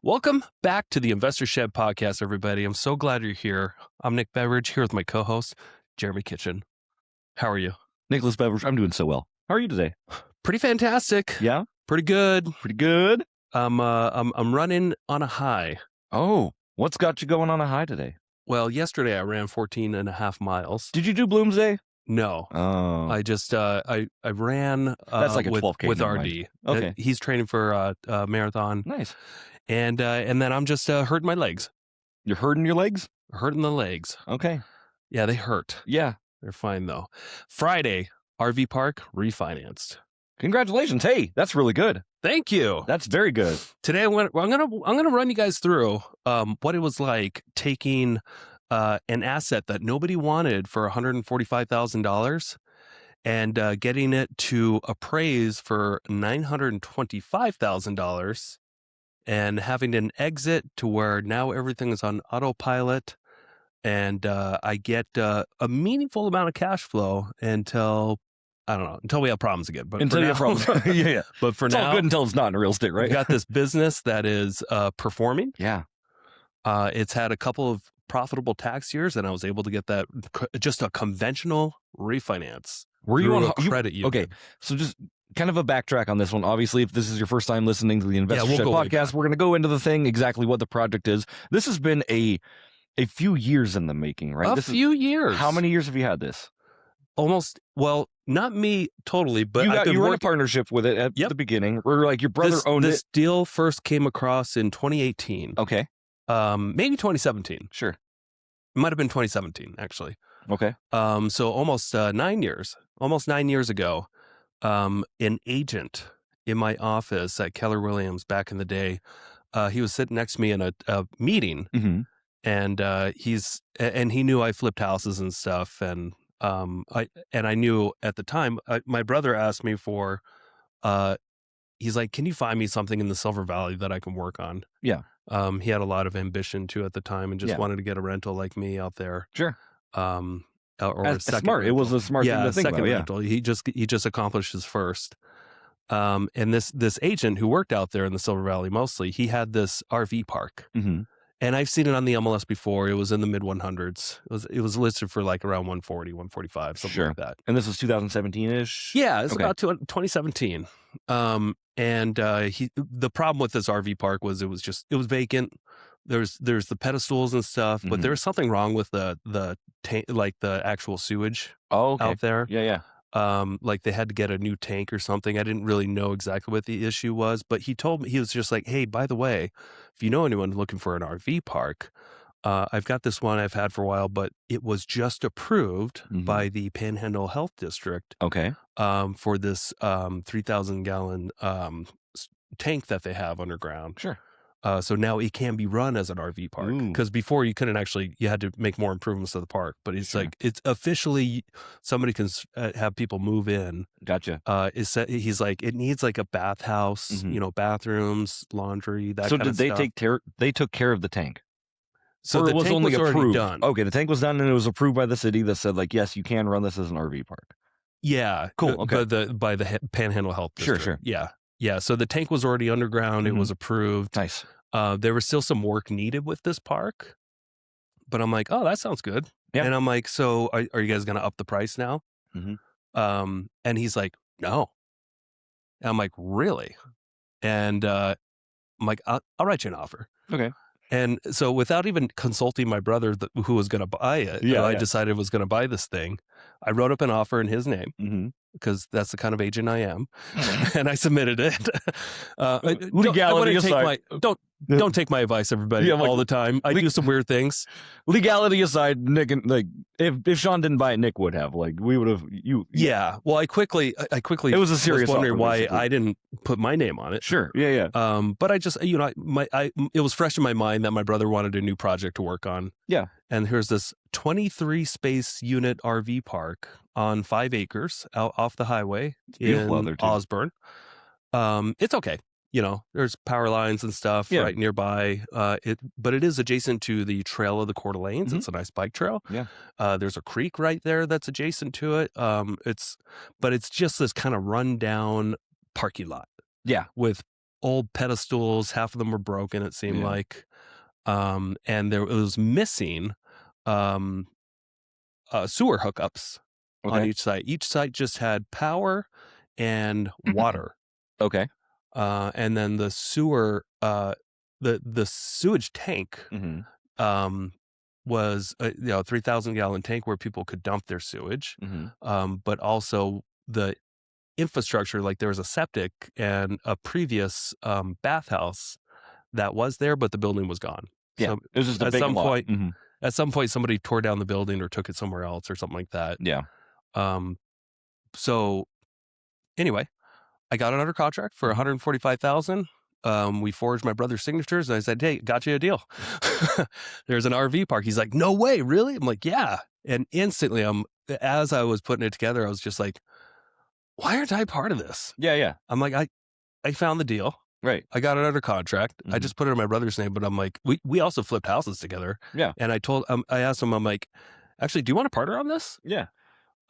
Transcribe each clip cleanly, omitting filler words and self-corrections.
Welcome back to the Investor Shed podcast, everybody. I'm so glad you're here. I'm Nick Beveridge here with my co-host, Jeremy Kitchen. How are you? Nicholas Beveridge, I'm doing so well. How are you today? Pretty fantastic. Yeah? Pretty good. Pretty good? I'm running on a high. Oh, what's got you going on a high today? Well, yesterday I ran 14 and a half miles. Did you do Bloomsday? No. Oh. I just, I ran That's like a 12K. with RD. Okay. He's training for a marathon. Nice. And then I'm just hurting my legs. You're hurting your legs? Hurting the legs. Okay. Yeah, they hurt. Yeah. They're fine though. Friday, RV park refinanced. Congratulations. Hey, that's really good. Thank you. That's very good. Today I'm gonna run you guys through what it was like taking an asset that nobody wanted for $145,000 and getting it to appraise for $925,000 and having an exit to where now everything is on autopilot and I get a meaningful amount of cash flow until we have problems again. But Until you have problems. Yeah. But for It's now, all good until it's not in real estate, right? we got this business that is performing. Yeah. It's had a couple of profitable tax years, and I was able to get that just a conventional refinance. Were you on a credit union? Okay, so just kind of a backtrack on this one. Obviously, if this is your first time listening to the Investor Shed podcast, we're going to go into the thing, exactly what the project is. This has been a few years in the making, right? A few years. How many years have you had this? Almost, well, not me totally, but you were in a partnership with it at the beginning, or like your brother owned it. This deal first came across in 2018. Okay. Maybe 2017. Sure. It might have been 2017, actually. Okay. So almost 9 years ago, an agent in my office at Keller Williams back in the day, he was sitting next to me in a meeting, Mm-hmm. and he knew I flipped houses and stuff, and I knew at the time my brother asked me for, he's like, can you find me something in the Silver Valley that I can work on? Yeah. He had a lot of ambition too at the time and just wanted to get a rental like me out there. Sure. Or That's a second smart. rental. It was a smart thing to think second about. rental. He just accomplished his first. And this agent who worked out there in the Silver Valley mostly, he had this RV park. Mm-hmm. And I've seen it on the MLS before. It was in the mid 100s. It was listed for like around 140, 145, something like that. And this was 2017-ish? Yeah, it's about 2017. The problem with this RV park was it was vacant. There's the pedestals and stuff, but there was something wrong with the tank, like the actual sewage out there. Yeah. Like they had to get a new tank or something. I didn't really know exactly what the issue was, but he told me, he was just like, hey, by the way, if you know anyone looking for an RV park, I've got this one I've had for a while, but it was just approved by the Panhandle Health District. Okay. For this 3,000 gallon tank that they have underground. Sure. So now it can be run as an RV park, because before you couldn't actually, you had to make more improvements to the park, but it's like, it's officially, somebody can have people move in. Gotcha. He's like, it needs like a bathhouse, bathrooms, laundry, that kind of stuff. So did they took care of the tank? So the tank was already done. Okay, the tank was done and it was approved by the city that said like, yes, you can run this as an RV park. Yeah. Cool. Okay. By the Panhandle Health District. Sure. Yeah. Yeah. So the tank was already underground. It was approved. Nice. There was still some work needed with this park, but I'm like, oh, that sounds good. Yeah. And I'm like, so are you guys going to up the price now? And he's like, no. And I'm like, really? And I'm like, I'll write you an offer. Okay. And so without even consulting my brother who was going to buy it, I decided I was going to buy this thing. I wrote up an offer in his name because that's the kind of agent I am. And I submitted it. Legality aside. Don't take my advice, everybody, all the time. I do some weird things. Legality aside, Nick, and like if Sean didn't buy it, Nick would have. Like we would have. Yeah. Well, I quickly. It was a serious was wondering offer, why basically. I didn't put my name on it. Sure. Yeah. But I just, it was fresh in my mind that my brother wanted a new project to work on. Yeah. And here's this 23 space unit RV park on 5 acres out off the highway in Osburn. It's okay. There's power lines and stuff right nearby. But it is adjacent to the Trail of the Coeur d'Alenes. It's a nice bike trail. Yeah. There's a creek right there that's adjacent to it. But it's just this kind of rundown parking lot. Yeah. With old pedestals. Half of them were broken, it seemed like. And it was missing sewer hookups on each site. Each site just had power and water. Okay. And then the sewer, the sewage tank was a 3,000 gallon tank where people could dump their sewage. But also the infrastructure, like there was a septic and a previous bathhouse that was there, but the building was gone. Yeah, so it was just a big lot. At some point, somebody tore down the building or took it somewhere else or something like that. Yeah. So anyway, I got it under contract for $145,000. We forged my brother's signatures, and I said, "Hey, got you a deal." There's an RV park. He's like, "No way, really?" I'm like, "Yeah." And instantly, as I was putting it together, I was just like, "Why aren't I part of this?" Yeah. I'm like, I found the deal. Right. I got it under contract. I just put it in my brother's name, but I'm like, we also flipped houses together. Yeah. And I asked him, I'm like, actually, do you want to partner on this? Yeah.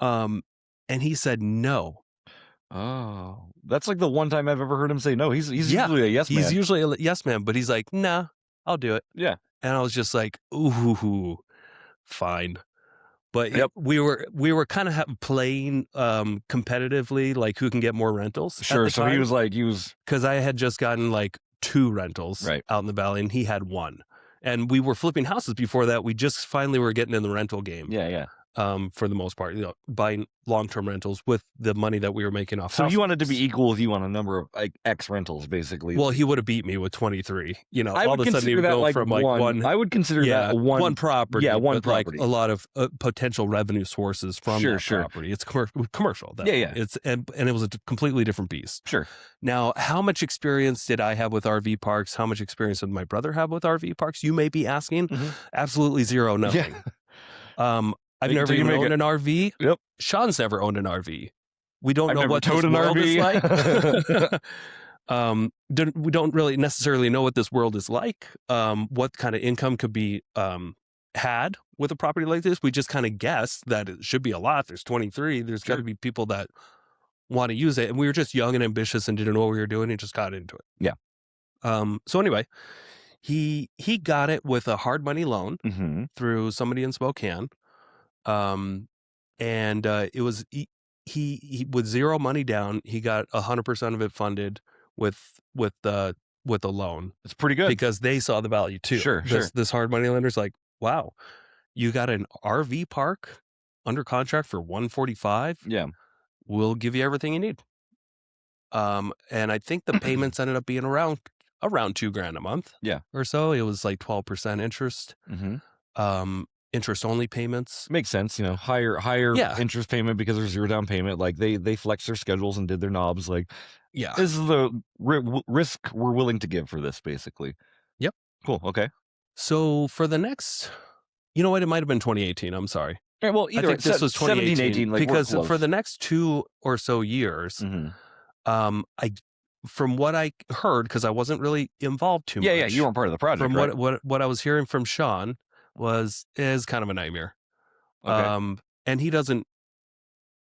And he said no. Oh, that's like the one time I've ever heard him say no. He's usually a yes man. He's usually a yes man, but he's like, nah, I'll do it. Yeah. And I was just like, ooh, fine. But we were kind of playing competitively, like who can get more rentals. Sure. So he was because I had just gotten like 2 rentals out in the valley, and he had 1. And we were flipping houses before that. We just finally were getting in the rental game. Yeah. For the most part, buying long-term rentals with the money that we were making off. So you wanted to be equal with you on a number of like X rentals, basically. Well, he would have beat me with 23. I all would of a sudden he would consider that go like from like one. I would consider that one property. Yeah, one but property. Like a lot of potential revenue sources from that property. It's commercial. Yeah. It's and it was a completely different beast. Sure. Now, how much experience did I have with RV parks? How much experience did my brother have with RV parks? You may be asking. Absolutely zero, nothing. Yeah. I've never even owned an RV. Yep. Sean's never owned an RV. We don't know what this world is like. We don't really necessarily know what this world is like. What kind of income could be had with a property like this? We just kind of guessed that it should be a lot. There's 23. There's got to be people that want to use it. And we were just young and ambitious and didn't know what we were doing and just got into it. Yeah. So anyway, he got it with a hard money loan through somebody in Spokane. And it was he with zero money down, he got 100% of it funded with the loan. It's pretty good because they saw the value too. Sure. This hard money lender's like, wow, you got an RV park under contract for $145. Yeah, we'll give you everything you need. And I think the payments ended up being around $2,000 a month. Yeah, or so. It was like 12% interest. Interest only payments. Makes sense, higher interest payment because there's 0 down payment. Like they flex their schedules and did their knobs. Like, this is the risk we're willing to give for this, basically. Yep. Cool. Okay. So for the next, it might have been 2018. I'm sorry. Right, well, either I think this was 2018 18, like, because for the next 2 or so years, from what I heard, because I wasn't really involved too much. Yeah, you weren't part of the project. From right? what I was hearing from Sean is kind of a nightmare. Okay. And he doesn't.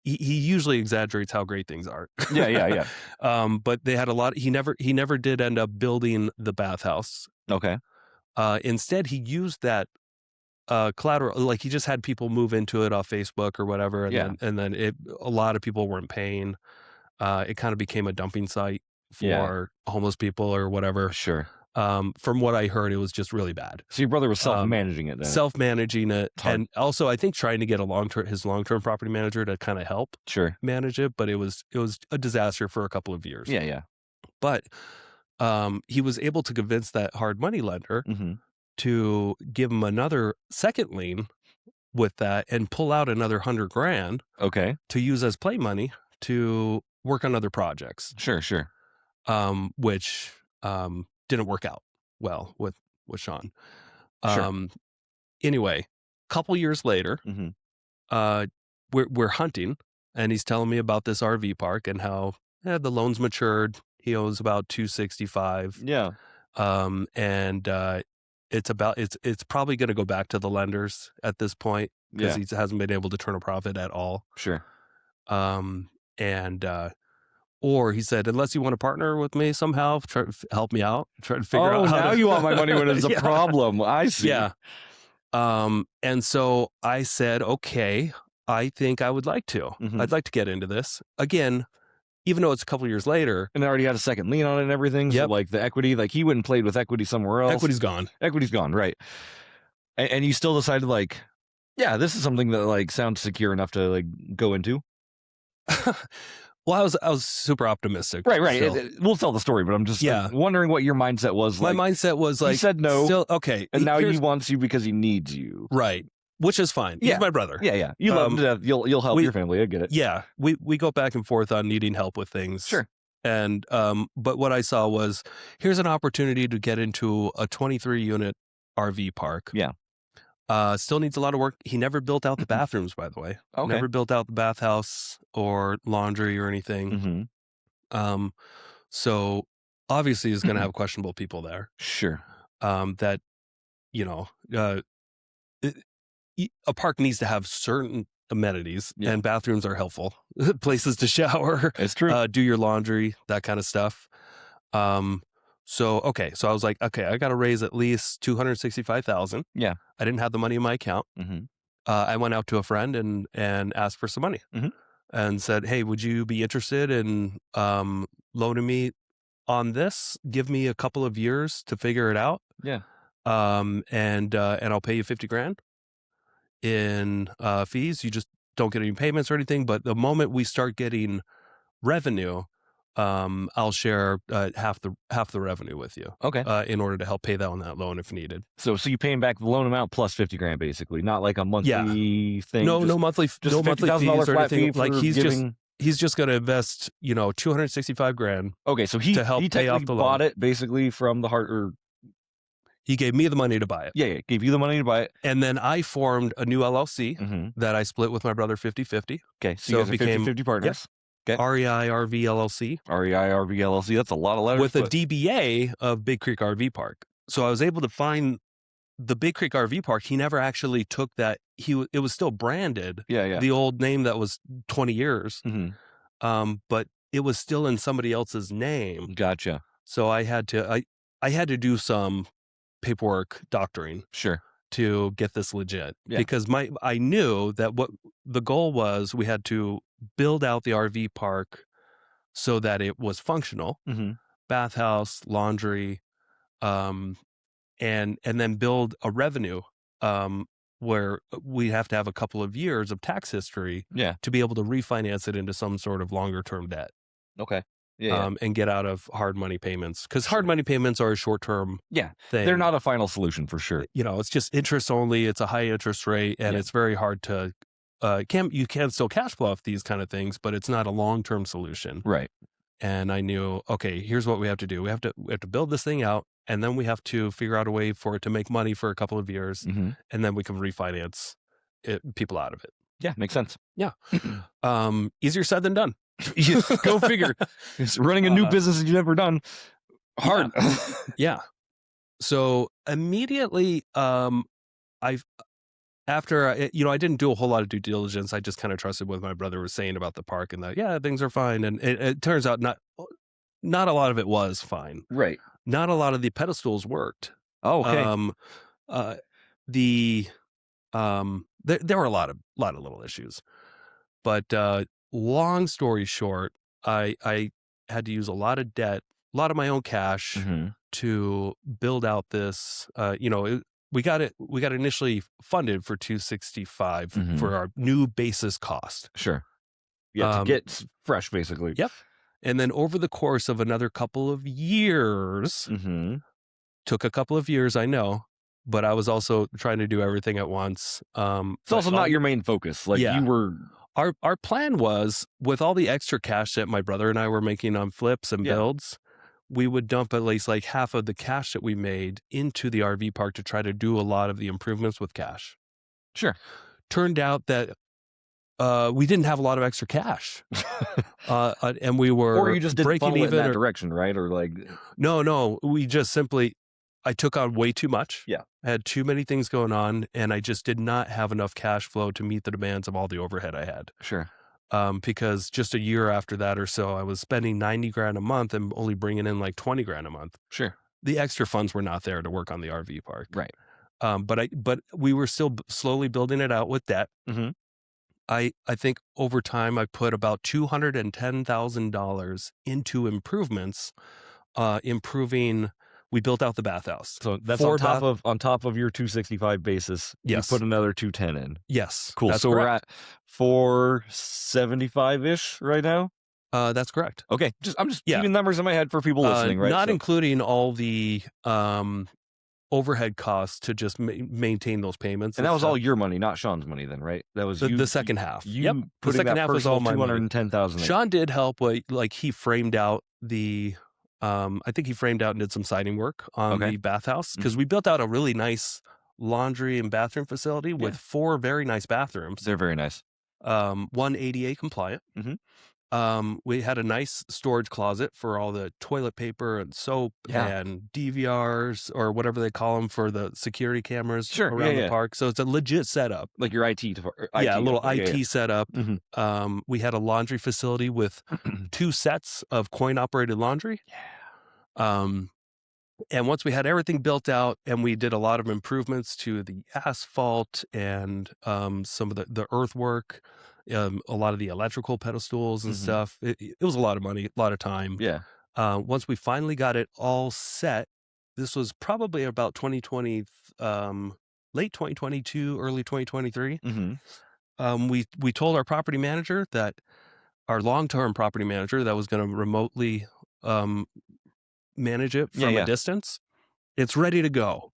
He usually exaggerates how great things are. Yeah. But they had a lot. He never did end up building the bathhouse. Okay. Instead, he used that collateral. Like he just had people move into it off Facebook or whatever. And then a lot of people weren't paying. It kind of became a dumping site for homeless people or whatever. Sure. From what I heard, it was just really bad. So your brother was self-managing it then? Self-managing it. And also I think trying to get his long-term property manager to kind of help manage it. But it was a disaster for a couple of years. Yeah. But he was able to convince that hard money lender to give him another second lien with that and pull out another $100,000 to use as play money to work on other projects. Sure. Which didn't work out well with Sean. Anyway, a couple years later, we're hunting, and he's telling me about this RV park and how the loan's matured. He owes about $265. Yeah. And it's probably going to go back to the lenders at this point because he hasn't been able to turn a profit at all. Sure. And Or he said, unless you want to partner with me somehow, try to help me out, try to figure out how now you want my money when it's a problem. I see. Yeah. And so I said, okay, I think I would like to. I'd like to get into this. Again, even though it's a couple of years later. And they already had a second lien on it and everything. Yep. So like the equity, like he went and played with equity somewhere else. Equity's gone. Equity's gone, right. And you still decided like, yeah, this is something that like sounds secure enough to like go into. Well, I was super optimistic. Right. We'll tell the story, but I'm just wondering what your mindset was. My mindset was like, he said no. Still, okay. And now he wants you because he needs you. Right. Which is fine. He's my brother. Yeah. You love him to death. You'll help your family. I get it. Yeah. We go back and forth on needing help with things. Sure. And, but what I saw was, here's an opportunity to get into a 23 unit RV park. Yeah. Still needs a lot of work. He never built out the bathrooms, by the way. Okay. Never built out the bathhouse or laundry or anything. So obviously he's going to have questionable people there. Sure. That, a park needs to have certain amenities, and bathrooms are helpful. Places to shower. It's true. Do your laundry, that kind of stuff. So I was like, okay, I got to raise at least $265,000. Yeah. I didn't have the money in my account. I went out to a friend and asked for some money and said, hey, would you be interested in loaning me on this? Give me a couple of years to figure it out. Yeah. And I'll pay you $50,000 in fees. You just don't get any payments or anything. But the moment we start getting revenue, I'll share half the revenue with you. Okay. In order to help pay down that loan if needed. So you paying back the loan amount plus $50,000 basically, not like a monthly thing. No monthly fees or anything. Like he's just going to invest, $265,000. Okay, so to help pay off the loan. Bought it basically from the heart. Or he gave me the money to buy it. Yeah, gave you the money to buy it. And then I formed a new LLC that I split with my brother 50-50. Okay, so it became 50-50 partners. Okay. REI-RV LLC. REI-RV LLC. That's a lot of letters. With a DBA of Big Creek RV Park. So I was able to find the Big Creek RV Park. He never actually took that. It was still branded. Yeah. The old name that was 20 years. But it was still in somebody else's name. Gotcha. So I had to do some paperwork doctoring. Sure. To get this legit. Because I knew that what the goal was, we had to build out the RV park so that it was functional, bathhouse, laundry, and then build a revenue where we have to have a couple of years of tax history to be able to refinance it into some sort of longer term debt. Okay. And get out of hard money payments, because hard money payments are a short term thing. They're not a final solution for sure. It's just interest only. It's a high interest rate, and it's very hard to you can still cash flow off these kind of things, but it's not a long term solution. Right. And I knew, okay, here's what we have to do. We have to build this thing out, and then we have to figure out a way for it to make money for a couple of years, and then we can refinance people out of it. Yeah, makes sense. Yeah. Easier said than done. Go figure. It's running a new business that you've never done. Hard. Yeah. So immediately, I didn't do a whole lot of due diligence. I just kind of trusted what my brother was saying about the park, and that things are fine. And it turns out not a lot of it was fine. Right. Not a lot of the pedestals worked. Oh, okay. There were a lot of little issues, but long story short, I had to use a lot of debt, a lot of my own cash to build out this. We got it initially funded for $265 for our new basis cost. Sure. Yeah, to get fresh, basically. Yep. And then over the course of another couple of years, took a couple of years, I know, but I was also trying to do everything at once. It's also not your main focus. Like you were. Our plan was, with all the extra cash that my brother and I were making on flips and builds, we would dump at least like half of the cash that we made into the RV park to try to do a lot of the improvements with cash. Sure. Turned out that we didn't have a lot of extra cash, and we were or you just didn't breaking follow even in that direction, right? Or like no, we just simply. I took on way too much. Yeah. I had too many things going on, and I just did not have enough cash flow to meet the demands of all the overhead I had. Sure. because just a year after that or so, I was spending $90,000 a month and only bringing in like $20,000 a month. Sure. The extra funds were not there to work on the RV park. Right. But we were still slowly building it out with debt. Mm-hmm. I think over time I put about $210,000 into improvements, improving. We built out the bathhouse. So that's on top of your 265 basis. Yes. You put another 210 in. Yes. Cool. So correct. We're at 475-ish right now. That's correct. Okay. I'm just keeping numbers in my head for people listening, right? Not including all the overhead costs to just maintain those payments. And that was all your money, not Sean's money then, right? That was the second half. Yep. The second half was all my $210,000. Sean did help. Like he framed out the, I think he framed out and did some siding work on the bathhouse, because we built out a really nice laundry and bathroom facility with 4 very nice bathrooms. They're very nice. One ADA compliant. Mm-hmm. We had a nice storage closet for all the toilet paper and soap and DVRs or whatever they call them for the security cameras around the park. So it's a legit setup. Like your IT. A little IT setup. Mm-hmm. We had a laundry facility with 2 sets of coin-operated laundry. Yeah. And once we had everything built out and we did a lot of improvements to the asphalt and some of the earthwork, a lot of the electrical pedestals and stuff, it was a lot of money, a lot of time. Yeah. Once we finally got it all set, this was probably about 2020, late 2022, early 2023. Mm-hmm. We told our property manager that our long-term property manager that was going to remotely manage it from a distance, it's ready to go.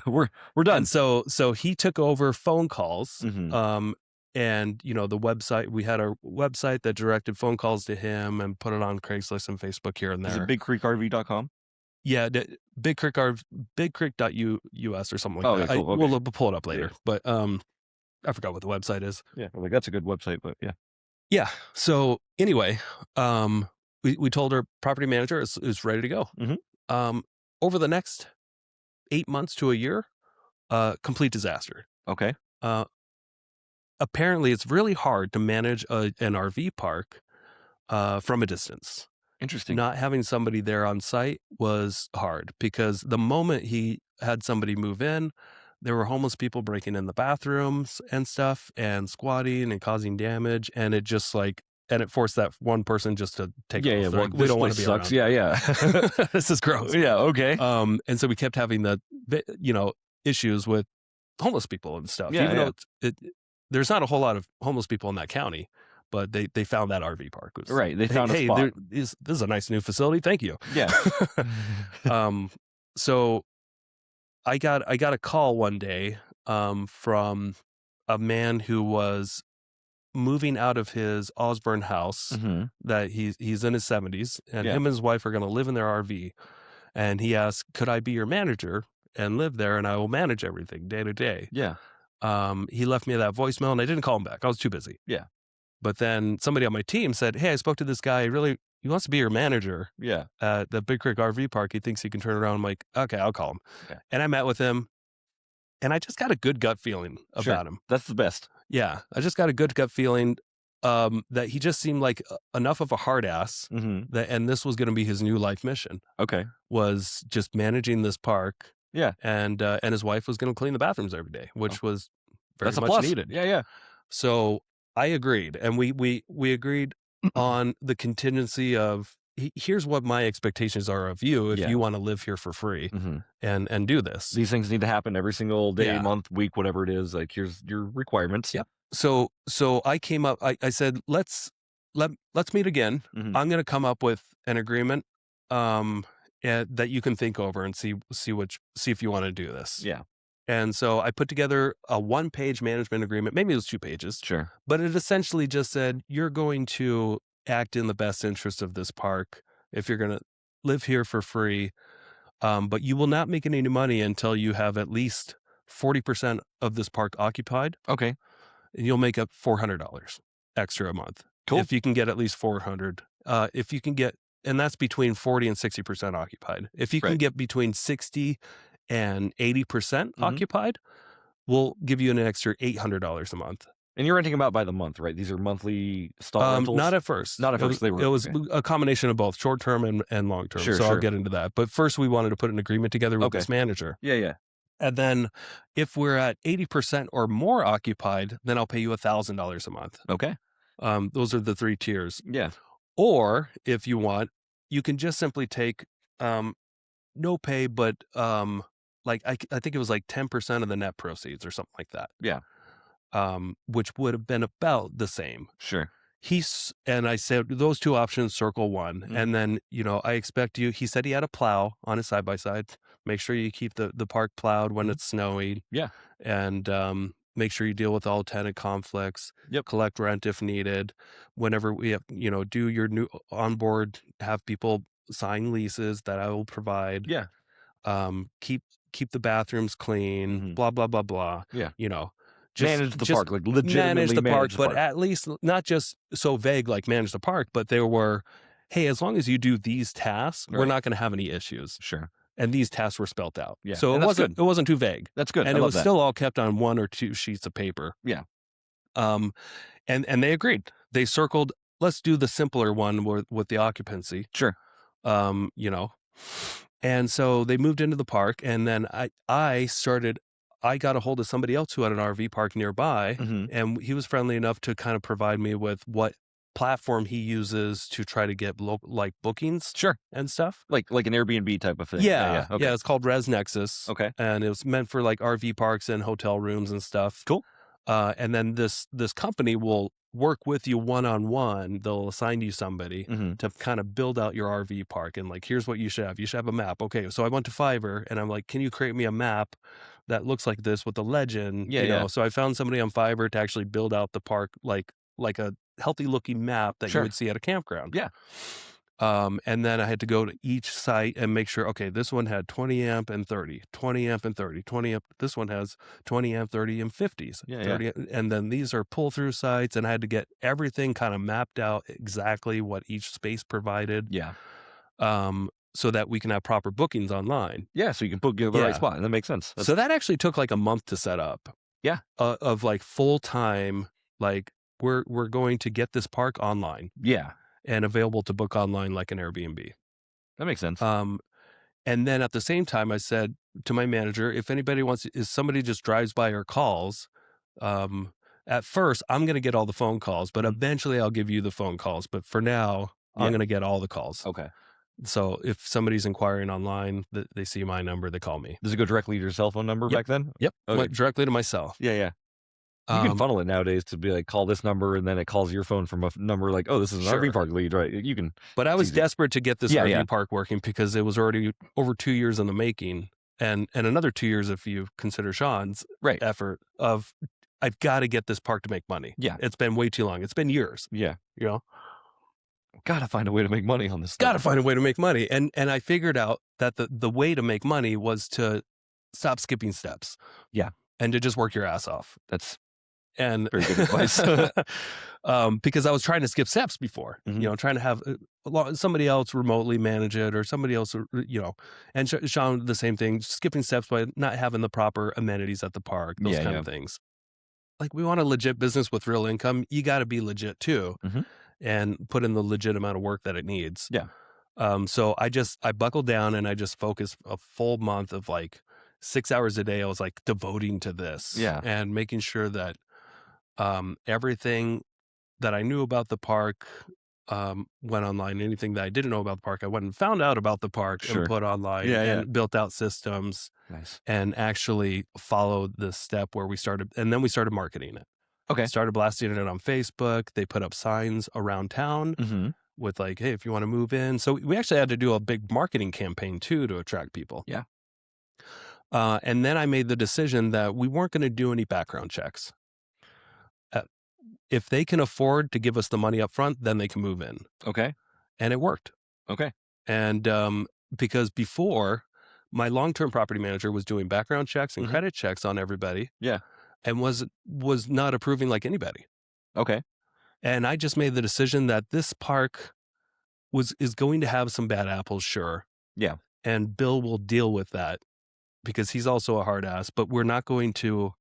we're done. And so he took over phone calls. Mm-hmm. And the website, we had our website that directed phone calls to him and put it on Craigslist and Facebook here and there. Is it bigcreekrv.com? Yeah, bigcreek.us or something like that. Cool. Okay. We'll pull it up later, but I forgot what the website is. Yeah, like that's a good website, but yeah. Yeah. So anyway, we told our property manager it's ready to go. Mm-hmm. Over the next 8 months to a year, complete disaster. Okay. Apparently, it's really hard to manage an RV park from a distance. Interesting. Not having somebody there on site was hard, because the moment he had somebody move in, there were homeless people breaking in the bathrooms and stuff and squatting and causing damage. And it just and it forced that one person just to take off. Well, we don't want to be sucks. Around. Yeah. This is gross. Yeah. Okay. And so we kept having the issues with homeless people and stuff. Yeah. Even though there's not a whole lot of homeless people in that county, but they found that RV park. Right. They found a spot. This is a nice new facility. Thank you. Yeah. So I got a call one day from a man who was moving out of his Osburn house. Mm-hmm. That he's in his 70s, and him and his wife are going to live in their RV. And he asked, could I be your manager and live there, and I will manage everything day to day. Yeah. He left me that voicemail, and I didn't call him back. I was too busy. Yeah. But then somebody on my team said, hey, I spoke to this guy. He wants to be your manager. Yeah. At the Big Creek RV Park. He thinks he can turn around. I'm like, okay, I'll call him. Okay. And I met with him, and I just got a good gut feeling about him. That's the best. Yeah. I just got a good gut feeling that he just seemed like enough of a hard ass, mm-hmm. and this was going to be his new life mission. Okay. Was just managing this park. Yeah. And his wife was going to clean the bathrooms every day, which was very much needed. Yeah, yeah. So I agreed, and we agreed on the contingency of here's what my expectations are of you if you want to live here for free, mm-hmm. and do this. These things need to happen every single day, month, week, whatever it is. Like, here's your requirements. Yep. So I came up. I said let's meet again. Mm-hmm. I'm going to come up with an agreement that you can think over and see if you want to do this. Yeah. And so I put together a 1-page management agreement. Maybe it was 2 pages. Sure. But it essentially just said, you're going to act in the best interest of this park if you're going to live here for free. But you will not make any money until you have at least 40% of this park occupied. Okay. And you'll make up $400 extra a month. Cool. If you can get at least 400. If you can get, and that's between 40 and 60% occupied. If you can get between 60 and 80% mm-hmm. occupied, we'll give you an extra $800 a month. And you're renting them out by the month, right? These are monthly stall rentals? Not at first. Not at first. It was a combination of both short-term and long-term. Sure, so I'll get into that. But first we wanted to put an agreement together with this manager. Yeah. And then if we're at 80% or more occupied, then I'll pay you $1,000 a month. Okay. Those are the 3 tiers. Yeah. Or if you want, you can just simply take no pay, but like I think it was like 10% of the net proceeds or something like that. Yeah. Which would have been about the same. Sure. And I said, those 2 options, circle one. And then, I expect you, he said he had a plow on his side-by-side. Make sure you keep the park plowed when it's snowy. Yeah. And make sure you deal with all tenant conflicts. Yep. Collect rent if needed. Whenever we have, do your new onboard, have people sign leases that I will provide. Yeah. Keep the bathrooms clean, blah, blah, blah, blah. Yeah. Just manage the park, like legitimately manage the park, but at least not just so vague like manage the park, but they were, hey, as long as you do these tasks, we're not going to have any issues. Sure. And these tasks were spelt out. Yeah. So it wasn't too vague. That's good. And it was still all kept on 1 or 2 sheets of paper. Yeah. And they agreed. They circled, let's do the simpler one with the occupancy. Sure. And so they moved into the park, and then I got a hold of somebody else who had an RV park nearby, and he was friendly enough to kind of provide me with what platform he uses to try to get bookings, and stuff, like an Airbnb type of thing. Yeah. Okay. Yeah, it's called ResNexus. Okay, and it was meant for like RV parks and hotel rooms and stuff. Cool. And then this company will work with you one-on-one. They'll assign you somebody to kind of build out your RV park, and like, here's what you should have. You should have a map. Okay, so I went to Fiverr, and I'm like, can you create me a map that looks like this with a legend? So I found somebody on Fiverr to actually build out the park like a healthy looking map that you would see at a campground. Yeah. And then I had to go to each site and make sure, okay, this one had 20 amp and 30, 20 amp and 30, 20 amp. This one has 20 amp, 30 and 50s. 30, and then these are pull through sites, and I had to get everything kind of mapped out exactly what each space provided. Yeah. So that we can have proper bookings online. Yeah, so you can book the right spot, and that makes sense. So that actually took like a month to set up. Yeah. Of like full time, like we're going to get this park online. Yeah. And available to book online like an Airbnb. That makes sense. And then at the same time, I said to my manager, if anybody if somebody just drives by or calls, at first I'm going to get all the phone calls, but eventually I'll give you the phone calls. But for now, I'm going to get all the calls. Okay. So if somebody's inquiring online, they see my number, they call me. Does it go directly to your cell phone number back then? Yep. Okay. Went directly to my cell. Yeah. You can funnel it nowadays to be like, call this number, and then it calls your phone from a number like, oh, this is an RV park lead, right? You can. But I was desperate to get this RV park working because it was already over 2 years in the making, and another 2 years if you consider Sean's effort of, I've got to get this park to make money. Yeah. It's been way too long. It's been years. Yeah. Got to find a way to make money on this. Got to find a way to make money. And I figured out that the way to make money was to stop skipping steps. Yeah. And to just work your ass off. That's and very good advice. Because I was trying to skip steps before, trying to have somebody else remotely manage it, or somebody else, and Sean, the same thing, skipping steps by not having the proper amenities at the park, those kind of things. Like, we want a legit business with real income. You got to be legit too, and put in the legit amount of work that it needs. Yeah. So I buckled down, and I just focused a full month of like 6 hours a day. I was like devoting to this, and making sure that everything that I knew about the park went online. Anything that I didn't know about the park, I went and found out about the park and put online, and built out systems. Nice. And actually followed the step where we started marketing it. Okay. Started blasting it on Facebook. They put up signs around town with like, hey, if you want to move in. So we actually had to do a big marketing campaign too to attract people. Yeah. And then I made the decision that we weren't going to do any background checks. If they can afford to give us the money up front, then they can move in. Okay. And it worked. Okay. And because before, my long-term property manager was doing background checks and credit checks on everybody. Yeah. And was not approving like anybody. Okay. And I just made the decision that this park is going to have some bad apples, sure. Yeah. And Bill will deal with that because he's also a hard ass, but we're not going to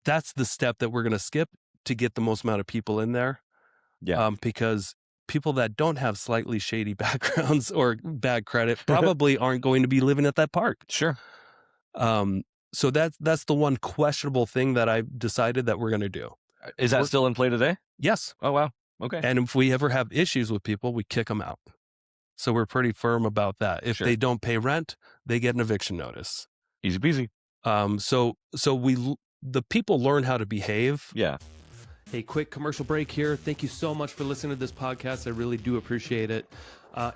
that's the step that we're going to skip to get the most amount of people in there. Yeah. Because people that don't have slightly shady backgrounds or bad credit probably aren't going to be living at that park. Sure. So that's the one questionable thing that I've decided that we're going to do. Is that still in play today? Yes. Oh, wow. Okay. And if we ever have issues with people, we kick them out. So we're pretty firm about that. If they don't pay rent, they get an eviction notice. Easy peasy. So the people learn how to behave. Yeah. Hey, quick commercial break here. Thank you so much for listening to this podcast. I really do appreciate it.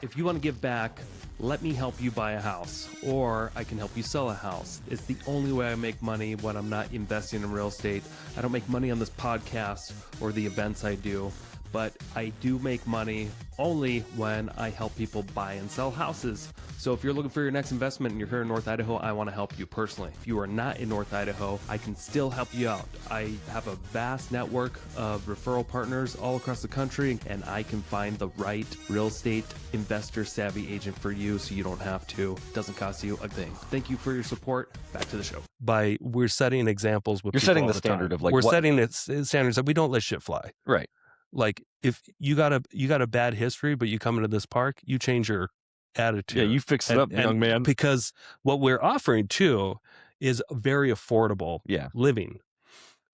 If you want to give back, let me help you buy a house, or I can help you sell a house. It's the only way I make money when I'm not investing in real estate. I don't make money on this podcast or the events I do, but I do make money only when I help people buy and sell houses. So if you're looking for your next investment and you're here in North Idaho, I want to help you personally. If you are not in North Idaho, I can still help you out. I have a vast network of referral partners all across the country, and I can find the right real estate investor savvy agent for you so you don't have to. It doesn't cost you a thing. Thank you for your support. Back to the show. We're setting examples with You're people setting all the the standard time. of like we're setting it standards that we don't let shit fly. Right. Like if you got a bad history, but you come into this park, you change your attitude. Yeah, you fix it up, young man. Because what we're offering too is very affordable living.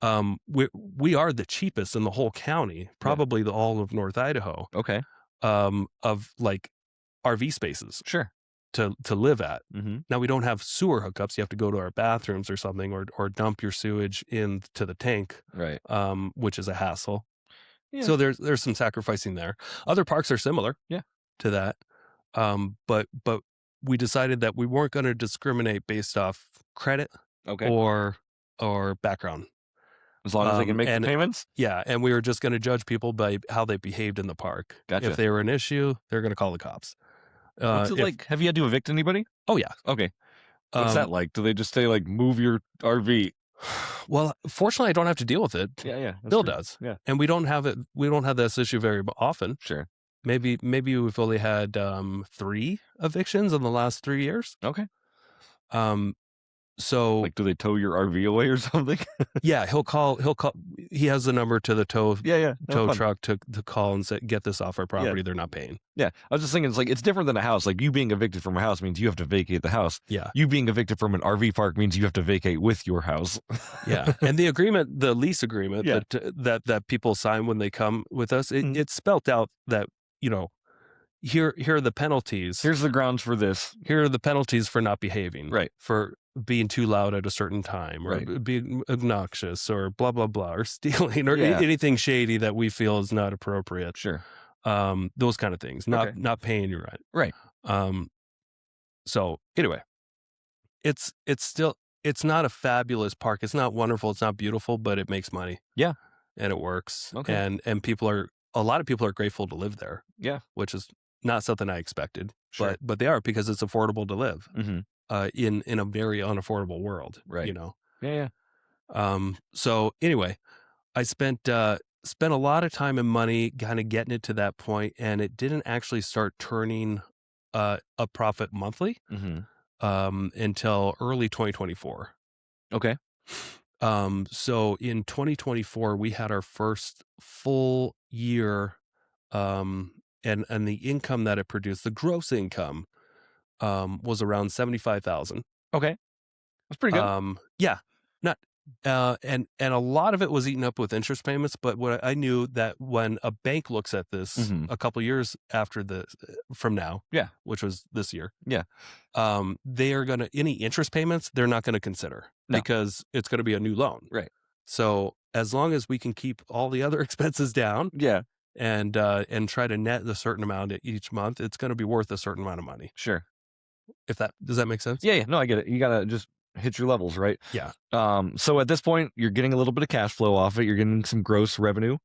We are the cheapest in the whole county, probably all of North Idaho. Okay. Of like RV spaces. Sure. To live at. Mm-hmm. Now we don't have sewer hookups. You have to go to our bathrooms or something, or dump your sewage into the tank. Right. Which is a hassle. Yeah. So there's some sacrificing there. Other parks are similar to that. But we decided that we weren't going to discriminate based off credit or background. As long as they can make the payments? Yeah, and we were just going to judge people by how they behaved in the park. Gotcha. If they were an issue, they're going to call the cops. What's it like? Have you had to evict anybody? Oh, yeah. Okay. What's that like? Do they just say like, move your RV? Well, fortunately, I don't have to deal with it. Yeah. Bill does. Yeah. And we don't have this issue very often. Sure. Maybe we've only had 3 evictions in the last 3 years. Okay. So like, do they tow your RV away or something? Yeah, he'll call. He has the number to the tow truck to call and say, get this off our property. They're not paying. Yeah. I was just thinking, it's different than a house. Like, you being evicted from a house means you have to vacate the house. Yeah. You being evicted from an RV park means you have to vacate with your house. Yeah. And the lease agreement that people sign when they come with us, it's spelt out that, here are the penalties. Here's the grounds for this. Here are the penalties for not behaving. Right. For being too loud at a certain time, or being obnoxious, or blah, blah, blah, or stealing, or anything shady that we feel is not appropriate. Sure. Those kind of things. Not paying your rent. Right. So anyway, it's not a fabulous park. It's not wonderful. It's not beautiful, but it makes money. Yeah. And it works. Okay. And a lot of people are grateful to live there. Yeah. Which is not something I expected. Sure. But they are, because it's affordable to live. Mm-hmm. In a very unaffordable world. Right. Yeah. So anyway, I spent a lot of time and money kind of getting it to that point, and it didn't actually start turning a profit monthly until early 2024. Okay. So in 2024, we had our first full year, and the income that it produced, the gross income, was around 75,000. Okay. That's pretty good. Yeah. Not and a lot of it was eaten up with interest payments, but what I knew that when a bank looks at this a couple years from now, which was this year, they are going to, any interest payments, they're not going to consider because it's going to be a new loan. Right. So as long as we can keep all the other expenses down, and try to net a certain amount each month, it's going to be worth a certain amount of money. Sure. Does that make sense? Yeah. No, I get it. You got to just hit your levels, right? Yeah. So at this point, you're getting a little bit of cash flow off it. You're getting some gross revenue.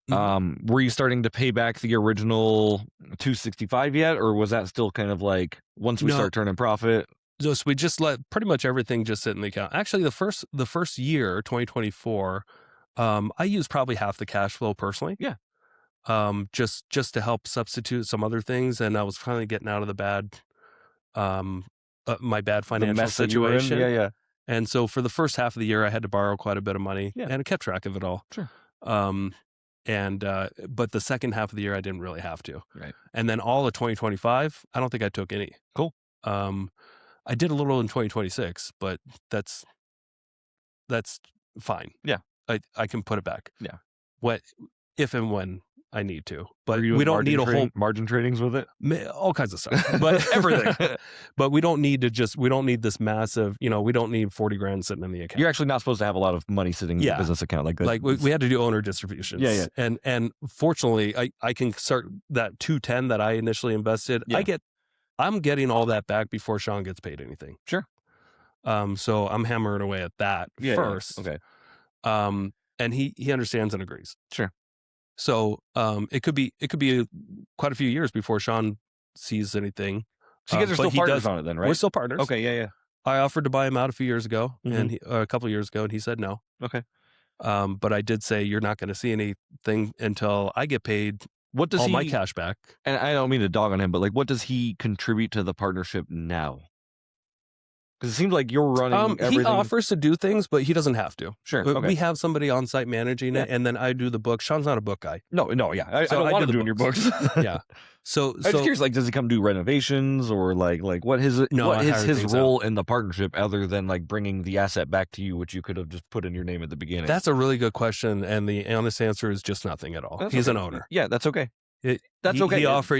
Were you starting to pay back the original 265 yet, or was that still kind of like once we start turning profit? So we just let pretty much everything just sit in the account. Actually, the first year, 2024, I used probably half the cash flow personally. Yeah. Just to help substitute some other things, and I was finally getting out of the bad, my bad financial situation. Yeah. And so for the first half of the year, I had to borrow quite a bit of money, and I kept track of it all. Sure. But the second half of the year, I didn't really have to. Right. And then all of 2025, I don't think I took any. Cool. I did a little in 2026, but that's fine. Yeah. I can put it back. Yeah. If and when I need to, but we don't need a whole margin tradings with it. All kinds of stuff, but everything. But we don't need this massive. We don't need 40 grand sitting in the account. You're actually not supposed to have a lot of money sitting in the business account like this. Like we had to do owner distributions. Yeah. And fortunately, I can start that 210 that I initially invested. Yeah. I'm getting all that back before Sean gets paid anything. Sure. So I'm hammering away at that first. Okay. And he understands and agrees. Sure. So it could be quite a few years before Sean sees anything. So you guys are still partners on it then, right? We're still partners. Okay, yeah. I offered to buy him out a few years ago, and a couple of years ago, and he said no. Okay. But I did say you're not going to see anything until I get paid all my cash back. And I don't mean to dog on him, but like, what does he contribute to the partnership now? Because it seems like you're running everything. He offers to do things, but he doesn't have to. Sure. Okay. We have somebody on site managing it, and then I do the book. Sean's not a book guy. No, yeah. I don't want him doing your books. Yeah. So I'm just curious, like, does he come do renovations or like what is his role in the partnership other than like bringing the asset back to you, which you could have just put in your name at the beginning? That's a really good question, and the honest answer is just nothing at all. He's an owner. Yeah, that's okay. Okay.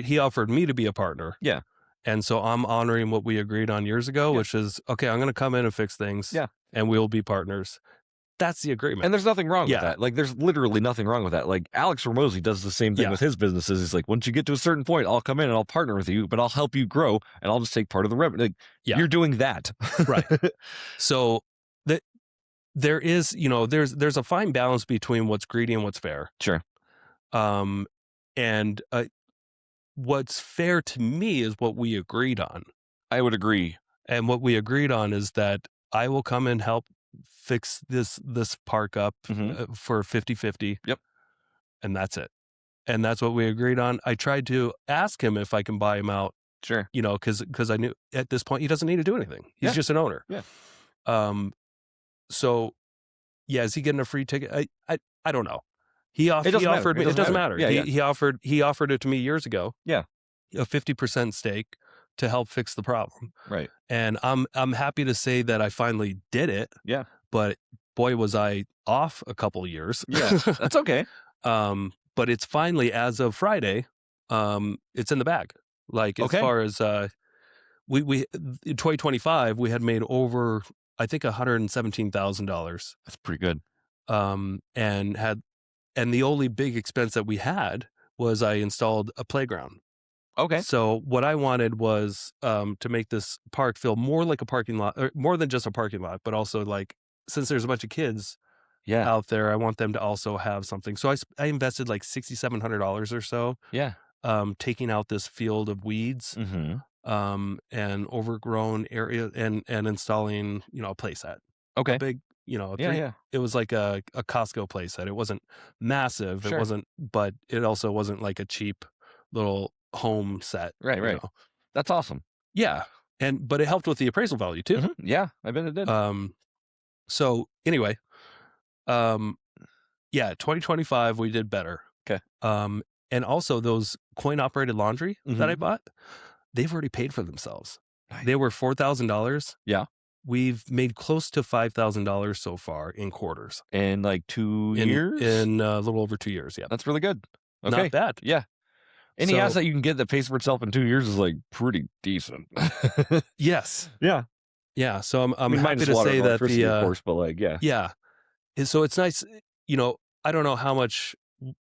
He offered me to be a partner. Yeah. And so I'm honoring what we agreed on years ago, which is, okay, I'm going to come in and fix things. Yeah. And we'll be partners. That's the agreement. And there's nothing wrong with that. Like, there's literally nothing wrong with that. Like, Alex Ramosi does the same thing with his businesses. He's like, once you get to a certain point, I'll come in and I'll partner with you, but I'll help you grow and I'll just take part of the revenue. Like, you're doing that. Right. So there is, there's a fine balance between what's greedy and what's fair. Sure. And what's fair to me is what we agreed on. I would agree. And what we agreed on is that I will come and help fix this park up for 50-50. Yep. And that's it. And that's what we agreed on. I tried to ask him if I can buy him out. Sure. Because I knew at this point he doesn't need to do anything. He's just an owner. Yeah. So is he getting a free ticket? I don't know. He offered me. It doesn't matter. Yeah, he offered it to me years ago. Yeah. A 50% stake to help fix the problem. Right. And I'm happy to say that I finally did it. Yeah. But boy, was I off a couple of years. Yeah. That's okay. But it's finally, as of Friday, it's in the bag. Like as far as we in 2025 we had made over, I think, $117,000. That's pretty good. And the only big expense that we had was I installed a playground. Okay. So what I wanted was to make this park feel more like a parking lot, or more than just a parking lot, but also like, since there's a bunch of kids out there, I want them to also have something. So I invested like $6,700 or so. Yeah. Taking out this field of weeds and overgrown area and installing, a play set. Okay. A big, it was like a Costco play set. It wasn't massive. Sure. It wasn't, but it also wasn't like a cheap little home set. Right. That's awesome. Yeah. But it helped with the appraisal value too. Mm-hmm. Yeah, I bet it did. So anyway, 2025 we did better. Okay. And also those coin operated laundry that I bought, they've already paid for themselves. Nice. They were $4,000. Yeah. We've made close to $5,000 so far in quarters. In like 2 years? In a little over 2 years, yeah. That's really good. Okay. Not bad. Yeah. Any asset you can get that pays for itself in 2 years is like pretty decent. Yes. Yeah. Yeah. So I'm happy to say that of course, but like, yeah. Yeah. So it's nice, I don't know how much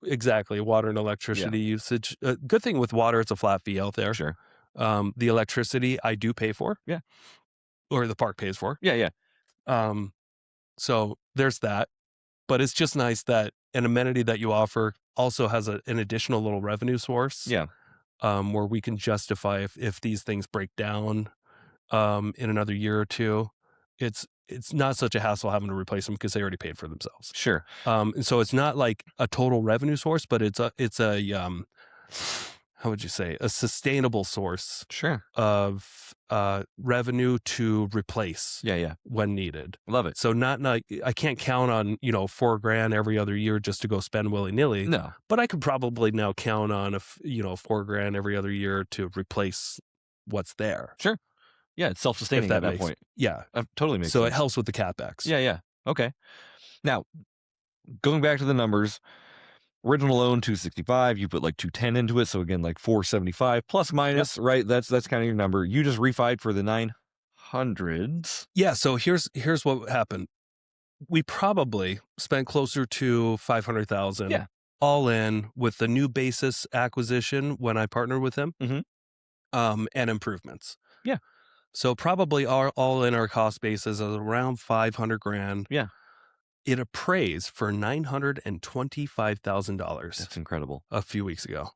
exactly water and electricity usage. Good thing with water, it's a flat fee out there. Sure. The electricity I do pay for. Yeah. Or the park pays for. Yeah. So there's that. But it's just nice that an amenity that you offer also has an additional little revenue source. Yeah. Where we can justify if these things break down in another year or two. It's not such a hassle having to replace them because they already paid for themselves. Sure. And so it's not like a total revenue source, but it's a how would you say, a sustainable source sure. of revenue to replace when needed. Love it. So I can't count on, $4,000 every other year just to go spend willy-nilly. No. But I could probably now count on $4,000 every other year to replace what's there. Sure. Yeah, it's self-sustaining at that point. Yeah. That totally makes sense. So it helps with the CapEx. Yeah. Okay. Now, going back to the numbers, original loan 265, you put like 210 into it, so again like 475 plus minus, right? That's kind of your number. You just refied for the 900s. Yeah, so here's what happened. We probably spent closer to 500,000 all in with the new basis acquisition when I partnered with him. And improvements. Yeah. So probably all in our cost basis is around $500,000. Yeah. It appraised for $925,000. That's incredible. A few weeks ago.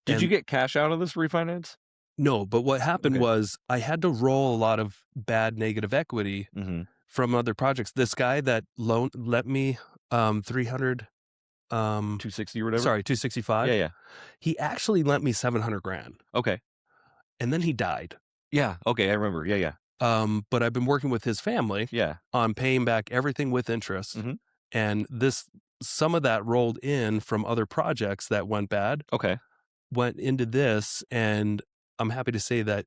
Did you get cash out of this refinance? No, but what happened was I had to roll a lot of bad negative equity from other projects. This guy that let me 300 260 or whatever. Sorry, 265. Yeah. He actually lent me $700,000. Okay. And then he died. Yeah. Okay, I remember. Yeah. But I've been working with his family on paying back everything with interest. And some of that rolled in from other projects that went bad. Okay. Went into this, and I'm happy to say that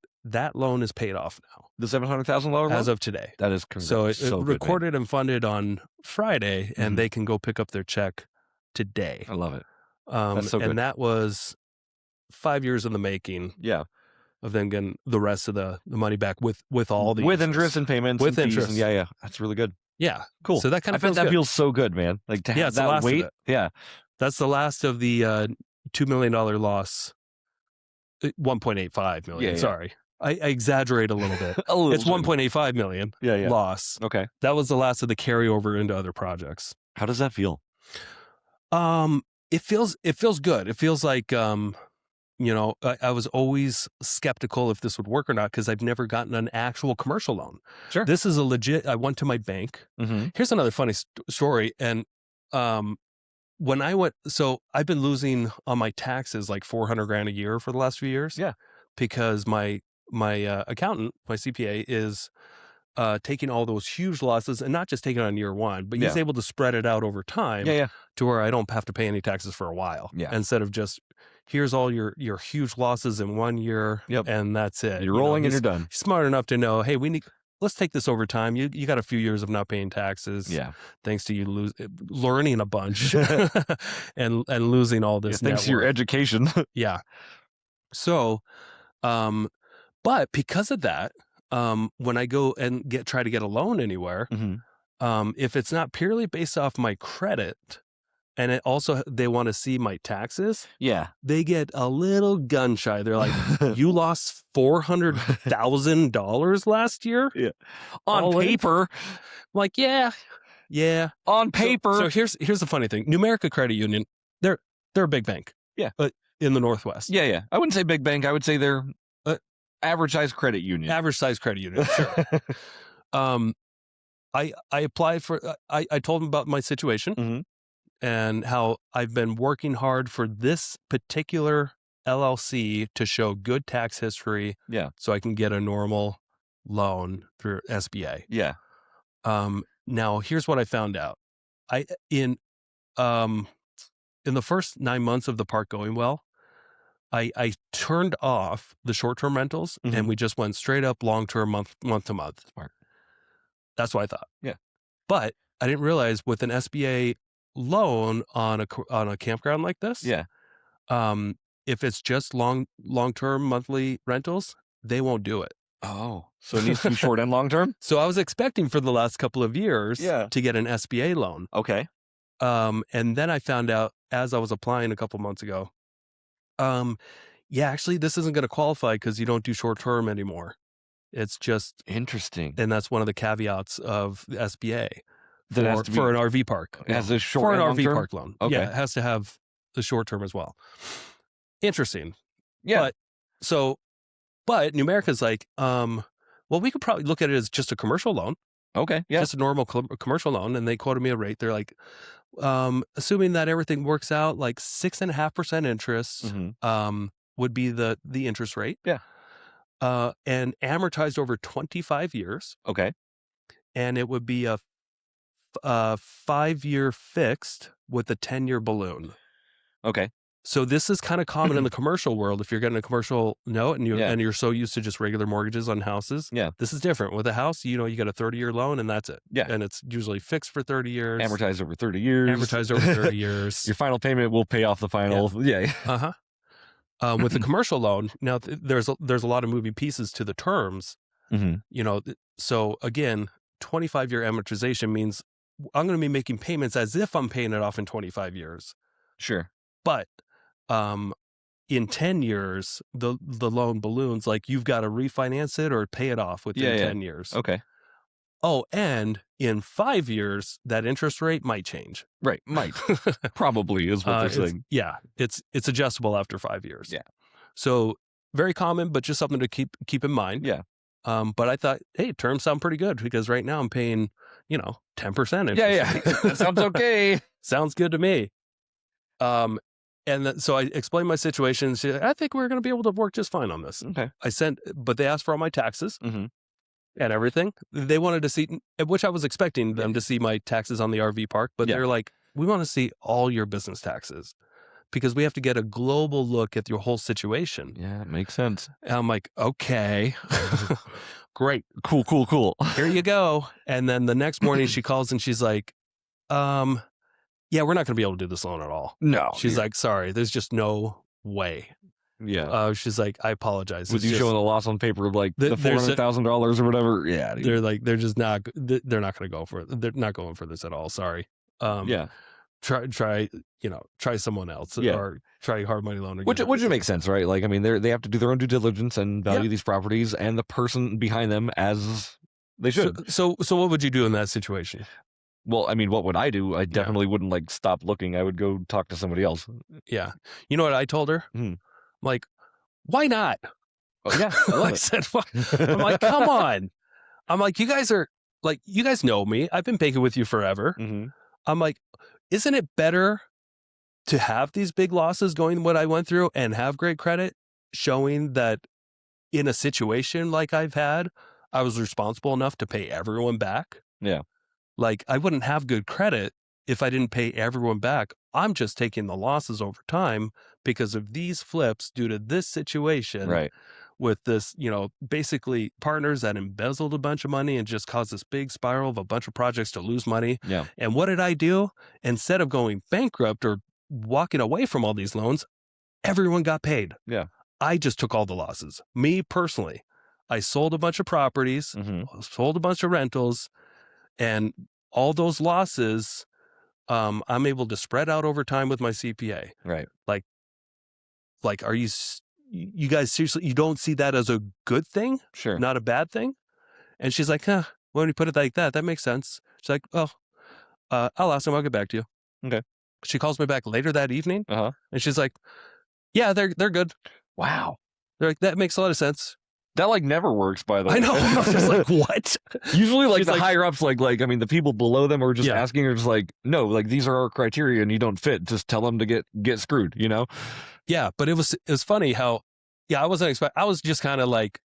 loan is paid off now. The $700,000 loan? As of today. That is so it recorded and funded on Friday, and they can go pick up their check today. I love it. That's so good. And that was 5 years in the making. Yeah. Of then getting the rest of the money back with all the interest and payments with and interest. Fees and yeah, that's really good. Yeah, cool. So that kind of feels so good, man. Like to have that weight. Yeah, that's the last of the $2 million loss. 1.85 million. Yeah. Sorry, I exaggerate a little bit. It's 1.85 million. Loss. Okay, that was the last of the carryover into other projects. How does that feel? It feels good. It feels like I was always skeptical if this would work or not because I've never gotten an actual commercial loan. Sure. This is a legit, I went to my bank. Here's another funny story. And when I went, so I've been losing on my taxes like $400,000 a year for the last few years. Yeah. Because my accountant, my CPA is taking all those huge losses and not just taking it on year one, but he's able to spread it out over time to where I don't have to pay any taxes for a while. Yeah. Instead of just, here's all your huge losses in 1 year and that's it. You're rolling and you're done. He's smart enough to know, hey, let's take this over time. You got a few years of not paying taxes. Yeah. Thanks to you learning a bunch and losing all this. Thanks to your education. Yeah. So, but because of that, when I go and try to get a loan anywhere, if it's not purely based off my credit, and it also they want to see my taxes, they get a little gun shy. They're like, "You lost $400,000 last year on paper." I'm like, yeah, on paper. So here's the funny thing: Numerica Credit Union, they're a big bank, in the Northwest. Yeah. I wouldn't say big bank. I would say they're average size credit union. Average size credit union. Sure. I applied for. I told them about my situation. And how I've been working hard for this particular LLC to show good tax history so I can get a normal loan through SBA. Yeah. Now, here's what I found out. In the first 9 months of the park going well, I turned off the short-term rentals and we just went straight up long-term month to month. Smart. That's what I thought. Yeah. But I didn't realize with an SBA loan on a campground like this, if it's just long-term monthly rentals, they won't do it. Oh, so it needs to be short and long-term? So I was expecting for the last couple of years to get an SBA loan. Okay. And then I found out as I was applying a couple months ago, actually this isn't going to qualify because you don't do short-term anymore. It's just interesting. And that's one of the caveats of the SBA. For an RV park. It has a short for an and RV long-term? park loan. Okay. Yeah, it has to have the short term as well. Interesting. Yeah. But Numerica's like, well, we could probably look at it as just a commercial loan. Okay. Yeah. Just a normal commercial loan. And they quoted me a rate. They're like, assuming that everything works out, like 6.5% interest would be the interest rate. Yeah. and amortized over 25 years. Okay. And it would be a 5-year fixed with a 10-year balloon. Okay. So this is kind of common in the commercial world. If you're getting a commercial note and you're so used to just regular mortgages on houses, this is different. With a house, you get a 30-year loan and that's it. Yeah. And it's usually fixed for 30 years. Amortized over 30 years. Amortized over 30 years. Your final payment will pay off the final. Yeah. With a commercial loan, now there's a lot of moving pieces to the terms. So again, 25-year amortization means I'm going to be making payments as if I'm paying it off in 25 years. Sure. But in 10 years, the loan balloons, like you've got to refinance it or pay it off within 10 years. Okay. Oh, and in 5 years, that interest rate might change. Right. Might. Probably is what they're saying. It's adjustable after 5 years. Yeah. So very common, but just something to keep in mind. Yeah. But I thought, hey, terms sound pretty good because right now I'm paying, 10% interest. Yeah. That sounds okay. Sounds good to me. So I explained my situation. She said, I think we're going to be able to work just fine on this. Okay. But they asked for all my taxes and everything. They wanted to see, which I was expecting them to see my taxes on the RV park, but they're like, we want to see all your business taxes because we have to get a global look at your whole situation. Yeah, it makes sense. And I'm like, okay, great. Cool. Here you go. And then the next morning she calls and she's like, yeah, we're not going to be able to do this loan at all. No. She's like, sorry, there's just no way. Yeah. She's like, I apologize. With you showing the loss on paper of like the $400,000 or whatever. Yeah. Dude. They're like, they're just not, they're not going to go for it. They're not going for this at all. Sorry. Try someone else or try hard money loan. Which would make sense, right? Like, I mean, they have to do their own due diligence and value these properties and the person behind them as they should. So what would you do in that situation? Well, I mean, what would I do? I definitely wouldn't like stop looking. I would go talk to somebody else. Yeah. You know what I told her? I'm like, why not? Oh, yeah. I said, I'm like, come on. I'm like, you guys know me. I've been banking with you forever. I'm like, isn't it better to have these big losses going what I went through and have great credit showing that in a situation like I've had, I was responsible enough to pay everyone back? Yeah. Like, I wouldn't have good credit if I didn't pay everyone back. I'm just taking the losses over time because of these flips due to this situation. Right. With this, basically partners that embezzled a bunch of money and just caused this big spiral of a bunch of projects to lose money. Yeah. And what did I do? Instead of going bankrupt or walking away from all these loans, everyone got paid. Yeah. I just took all the losses. Me personally, I sold a bunch of properties, sold a bunch of rentals, and all those losses, I'm able to spread out over time with my CPA. Right. Like, are you guys seriously, you don't see that as a good thing? Sure. Not a bad thing? And she's like, when you put it like that, that makes sense. She's like, I'll ask them. I'll get back to you. Okay. She calls me back later that evening. And she's like, yeah, they're good. Wow. They're like, that makes a lot of sense. That like never works, by the way. I know. I was just like, what? Usually like the higher ups, like, I mean, the people below them are just asking are just like, no, like these are our criteria and you don't fit. Just tell them to get screwed, Yeah. But it was funny how, I wasn't I was just kind of like,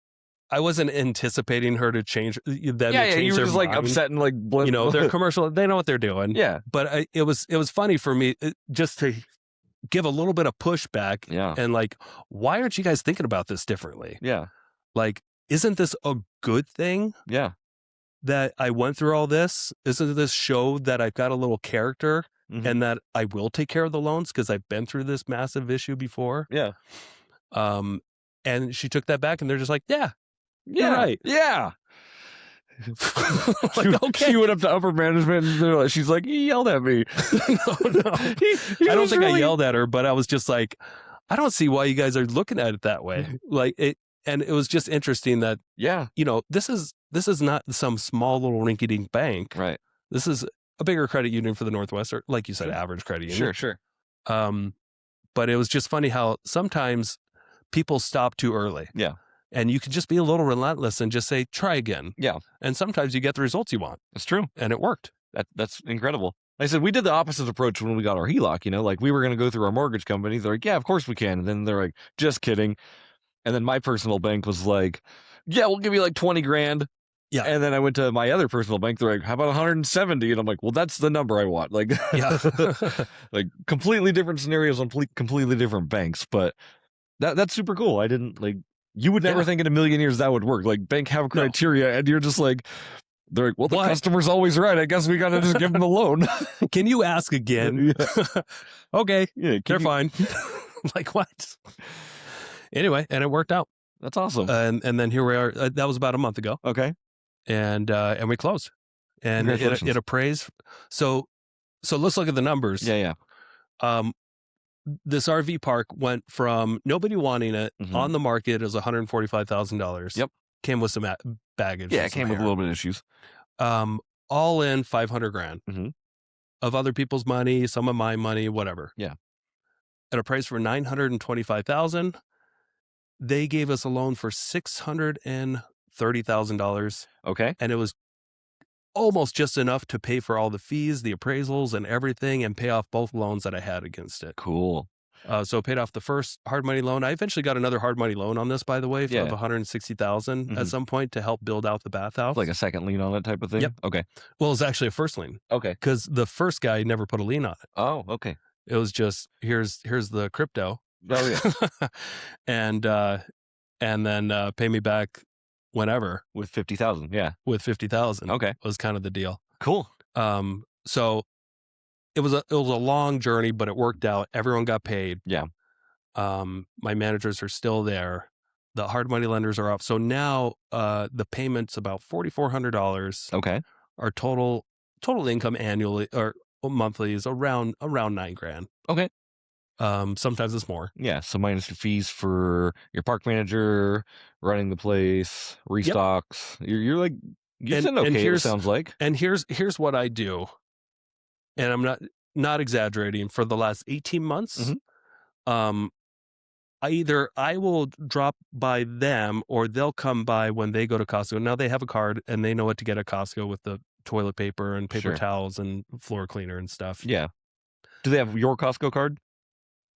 I wasn't anticipating her to change them. You were just like mind. upset and like, they're commercial. They know what they're doing. Yeah. But it was funny for me just to give a little bit of pushback. Yeah. And like, why aren't you guys thinking about this differently? Yeah. Like, isn't this a good thing? Yeah. That I went through all this? Isn't this show that I've got a little character and that I will take care of the loans because I've been through this massive issue before? Yeah. And she took that back and they're just like, yeah, you're right. Yeah. Okay. She went up to upper management and she's like, he yelled at me. No. I don't think I yelled at her, but I was just like, I don't see why you guys are looking at it that way. Like it. And it was just interesting that, this is not some small little rinky-dink bank. Right. This is a bigger credit union for the Northwest, or like you said, average credit union. Sure. But it was just funny how sometimes people stop too early. Yeah. And you can just be a little relentless and just say, try again. Yeah. And sometimes you get the results you want. That's true. And it worked. That's incredible. Like I said, we did the opposite approach when we got our HELOC, like we were going to go through our mortgage company. They're like, yeah, of course we can. And then they're like, just kidding. And then my personal bank was like, yeah, we'll give you like 20 grand. Yeah. And then I went to my other personal bank. They're like, how about 170? And I'm like, well, that's the number I want. Like, Yeah. like completely different scenarios on completely different banks. But that's super cool. I didn't like, you would never think in a million years that would work. Like, bank have criteria, and you're just like, they're like, well, the customer's always right. I guess we got to just give them the loan. Can you ask again? Okay. Yeah, they're fine. Like, what? Anyway, and it worked out. That's awesome. And then here we are. That was about a month ago. Okay. And we closed. And it appraised. So let's look at the numbers. Yeah. This RV park went from nobody wanting it on the market as $145,000. Yep. Came with some baggage. Yeah, it came with a little bit of issues. All in $500,000 of other people's money, some of my money, whatever. Yeah. At a price for $925,000. They gave us a loan for $630,000. Okay. And it was almost just enough to pay for all the fees, the appraisals, and everything, and pay off both loans that I had against it. Cool. So paid off the first hard money loan. I eventually got another hard money loan on this, by the way, of $160,000 at some point to help build out the bathhouse. Like a second lien on it type of thing? Yep. Okay. Well, it's actually a first lien. Okay. Because the first guy never put a lien on it. Oh, okay. It was just, here's the crypto. Oh, yeah. and then pay me back whenever with 50,000. Yeah, with 50,000. Okay, was kind of the deal. Cool. So it was a long journey, but it worked out. Everyone got paid. Yeah. My managers are still there. The hard money lenders are up. So now the payment's about $4,400. Okay. Our total income annually or monthly is around $9,000. Okay. Sometimes it's more. Yeah. So minus the fees for your park manager, running the place, restocks. Yep. You're like, you said okay, it sounds like. And here's what I do. And I'm not exaggerating. For the last 18 months, I will drop by them or they'll come by when they go to Costco. Now they have a card and they know what to get at Costco with the toilet paper and paper towels and floor cleaner and stuff. Yeah. Do they have your Costco card?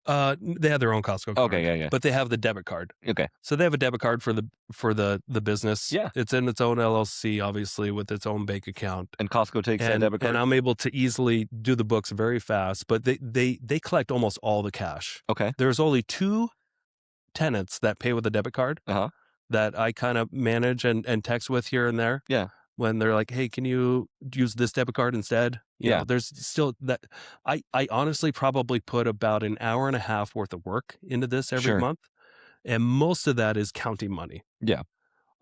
They have their own Costco card. Okay, yeah. But they have the debit card. Okay. So they have a debit card for the business. Yeah. It's in its own LLC, obviously, with its own bank account. And Costco takes that debit card? And I'm able to easily do the books very fast, but they collect almost all the cash. Okay. There's only 2 tenants that pay with a debit card that I kind of manage and text with here and there. Yeah. When they're like, hey, can you use this debit card instead? You know, there's still that. I honestly probably put about an hour and a half worth of work into this every month. And most of that is counting money. Yeah.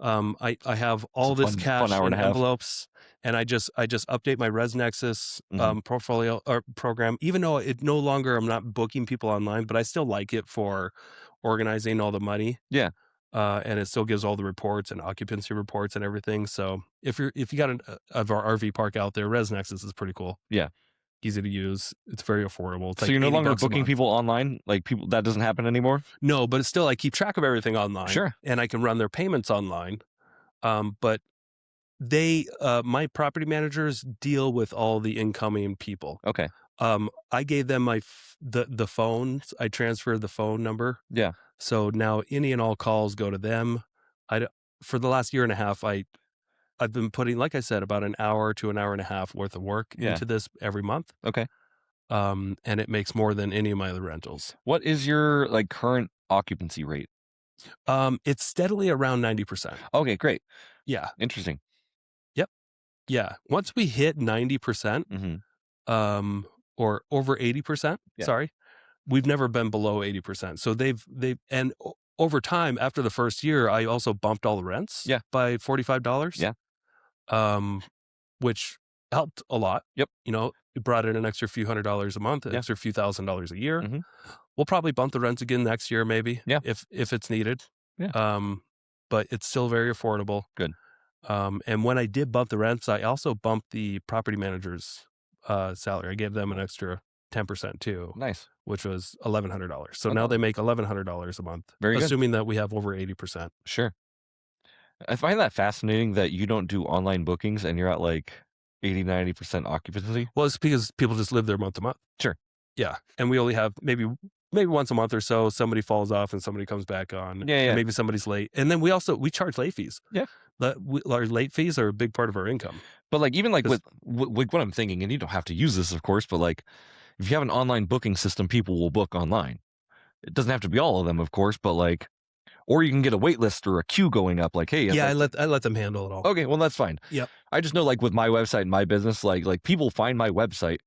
I have all this cash in envelopes, and I just update my ResNexus portfolio or program, even though it no longer, I'm not booking people online, but I still like it for organizing all the money. Yeah. And it still gives all the reports and occupancy reports and everything. So if you got an RV park out there, ResNexus is pretty cool. Yeah. Easy to use. It's very affordable. It's so like you're no longer booking people online? Like people, that doesn't happen anymore? No, but it's still, I keep track of everything online. Sure. And I can run their payments online. But my property managers deal with all the incoming people. Okay. I gave them the phones. I transferred the phone number. Yeah. So now any and all calls go to them. For the last year and a half, I've been putting, like I said, about an hour to an hour and a half worth of work into this every month. Okay. And it makes more than any of my other rentals. What is your current occupancy rate? It's steadily around 90%. Okay, great. Yeah. Interesting. Yep. Yeah. Once we hit 90%, or over 80%, sorry, we've never been below 80%. So and over time, after the first year, I also bumped all the rents by $45. Yeah. Which helped a lot. Yep. You know, it brought in an extra few $100s a month, an extra few $1,000s a year. We'll probably bump the rents again next year, maybe. Yeah. If it's needed. Yeah. But it's still very affordable. Good. And when I did bump the rents, I also bumped the property manager's salary. I gave them an extra 10% too. Nice. Which was $1,100. So now they make $1,100 a month. Very good. Assuming that we have over 80%. Sure. I find that fascinating that you don't do online bookings and you're at 80-90% occupancy. Well, it's because people just live there month to month. Sure. Yeah. And we only have maybe maybe once a month or so, somebody falls off and somebody comes back on. Yeah, yeah. And maybe somebody's late. And then we charge late fees. Yeah. Our late fees are a big part of our income. But like even like with what I'm thinking, and you don't have to use this, of course, but like if you have an online booking system, people will book online. It doesn't have to be all of them, of course, but like, or you can get a wait list or a queue going up. Like, hey, I let them handle it all. Okay, well that's fine. Yep. I just know like with my website and my business, like people find my website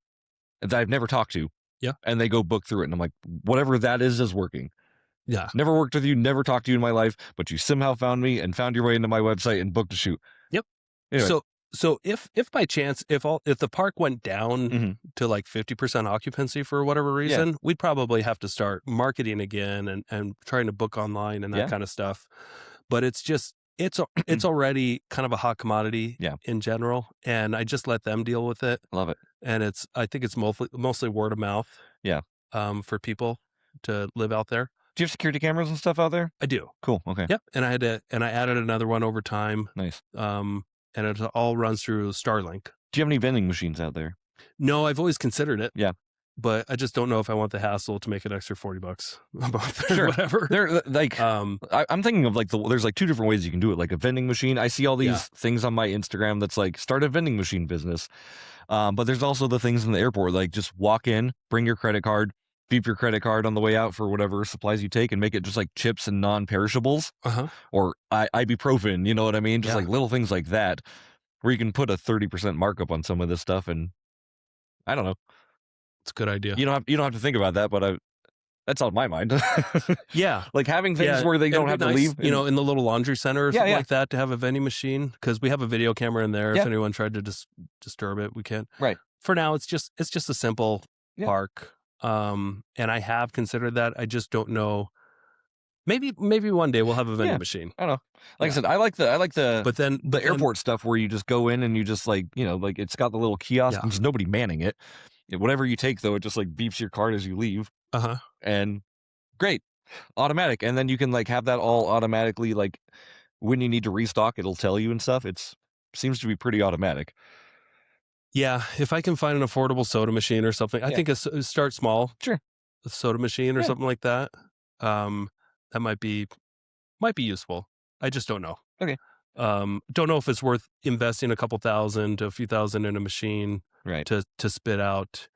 that I've never talked to. Yeah. And they go book through it, and I'm like, whatever that is working. Yeah. Never worked with you, never talked to you in my life, but you somehow found me and found your way into my website and booked a shoot. Yep. Anyway. So if by chance if the park went down to like 50% occupancy for whatever reason, we'd probably have to start marketing again and trying to book online and that kind of stuff. But it's already kind of a hot commodity in general, and I just let them deal with it. Love it. And I think it's mostly word of mouth. Yeah. For people to live out there. Do you have security cameras and stuff out there? I do. Cool. Okay. Yep. And I added another one over time. Nice. And it all runs through Starlink. Do you have any vending machines out there? No, I've always considered it. Yeah. But I just don't know if I want the hassle to make an extra $40 a month or Sure. whatever. They're like, I'm thinking of like there's like two different ways you can do it. Like a vending machine. I see all these things on my Instagram that's like start a vending machine business. But there's also the things in the airport, like just walk in, bring your credit card, beep your credit card on the way out for whatever supplies you take, and make it just like chips and non-perishables, or ibuprofen. You know what I mean? Just like little things like that, where you can put a 30% markup on some of this stuff. And I don't know. It's a good idea. You don't have to think about that, but that's on my mind. Yeah. Like having things where they don't have to leave. In the little laundry center or something like that, to have a vending machine, because we have a video camera in there. If anyone tried to disturb it, we can. Right. For now, it's just a simple park. And I have considered that. I just don't know. Maybe one day we'll have a vending machine. I don't know. Like I said, I like the but then the airport stuff where you just go in and you just like, like it's got the little kiosk and there's nobody manning it. Whatever you take though, it just like beeps your card as you leave. And great. Automatic. And then you can like have that all automatically, like when you need to restock, it'll tell you and stuff. Seems to be pretty automatic. Yeah, if I can find an affordable soda machine or something, I think start small. Sure. A soda machine or something like that. That might be useful. I just don't know. Okay. Don't know if it's worth investing a couple thousand to a few thousand in a machine to spit out,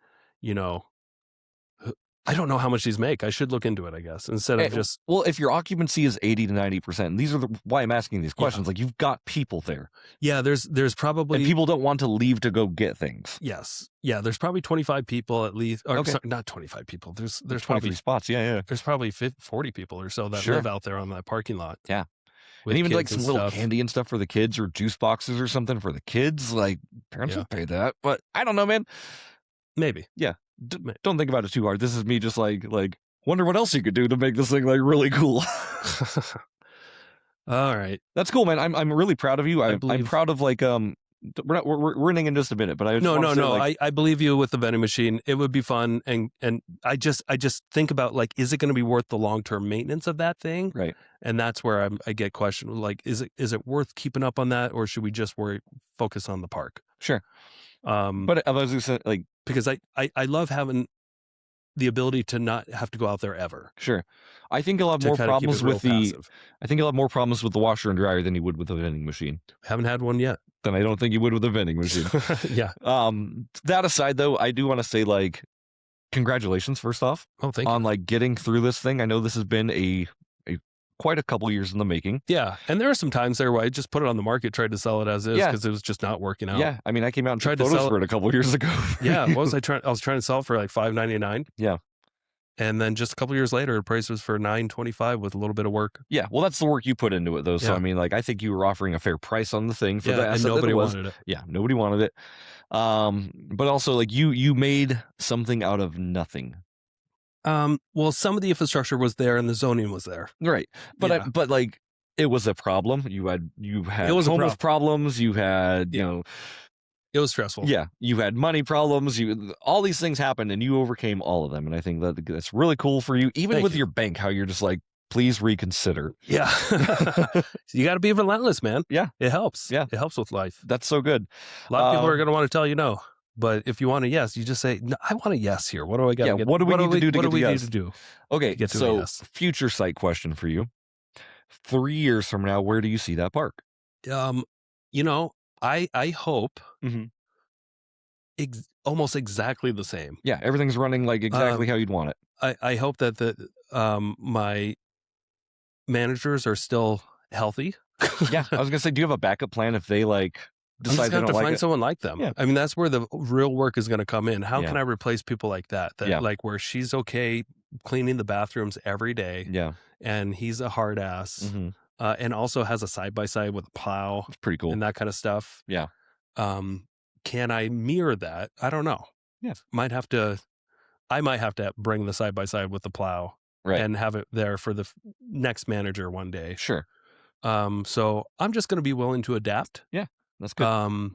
I don't know how much these make. I should look into it, I guess, instead of just... Well, if your occupancy is 80 to 90%, and these are why I'm asking these questions, like you've got people there. Yeah, there's probably... And people don't want to leave to go get things. Yes. Yeah, there's probably 25 people at least. Or, sorry, not 25 people. There's 23 probably spots, yeah. There's probably 40 people or so that live out there on that parking lot. Yeah. And even like some little candy and stuff for the kids, or juice boxes or something for the kids. Like parents would pay that, but I don't know, man. Maybe. Yeah. Don't think about it too hard. This is me just like wonder what else you could do to make this thing like really cool. All right. That's cool, man. I'm really proud of you. I'm proud of like we're running in just a minute, but I I believe you with the vending machine. It would be fun, and I just think about like, is it going to be worth the long-term maintenance of that thing? Right. And that's where I get questioned. Like, is it worth keeping up on that, or should we just focus on the park? Sure. But I was just like, because I love having the ability to not have to go out there ever. Sure. I think you'll have more problems with the washer and dryer than you would with a vending machine. Haven't had one yet. Then I don't think you would with a vending machine. Yeah. That aside though, I do want to say like congratulations first off. Oh, thank you. On like getting through this thing. I know this has been a quite a couple years in the making. Yeah. And there are some times there where I just put it on the market, tried to sell it as is because it was just not working out. Yeah. I mean, I came out and tried to sell for it a couple years ago. Yeah. I was trying to sell it for like $5.99. Yeah. And then just a couple years later, the price was for $9.25 with a little bit of work. Yeah. Well, that's the work you put into it though. So, I mean, like, I think you were offering a fair price on the thing for that. And nobody wanted it. Yeah. Nobody wanted it. But also like you made something out of nothing. Well, some of the infrastructure was there and the zoning was there. Right. But but like it was a problem. You had homeless problems. You had, it was stressful. Yeah. You had money problems. All these things happened and you overcame all of them. And I think that's really cool for you. Even with your bank, how you're just like, please reconsider. Yeah. You got to be relentless, man. Yeah. It helps. Yeah. It helps with life. That's so good. A lot of people are going to want to tell you no. But if you want a yes, you just say, no, I want a yes here. What do I got to get? What do we need to do to get the yes? Okay, to get to so yes? Future sight question for you. 3 years from now, where do you see that park? I hope Mm-hmm. almost exactly the same. Yeah, everything's running like exactly how you'd want it. I hope that my managers are still healthy. Yeah, I was gonna say, do you have a backup plan if they like decide they don't like find it? someone like them. Yeah. I mean, that's where the real work is going to come in. How Yeah. can I replace people like that? Yeah. Like where she's okay cleaning the bathrooms every day. Yeah. And he's a hard ass. Mm-hmm. And also has a side-by-side with a plow. It's pretty cool. And that kind of stuff. Yeah. Can I mirror that? I don't know. Yeah. I might have to bring the side-by-side with the plow. Right. And have it there for the next manager one day. Sure. So I'm just going to be willing to adapt. Yeah. That's good.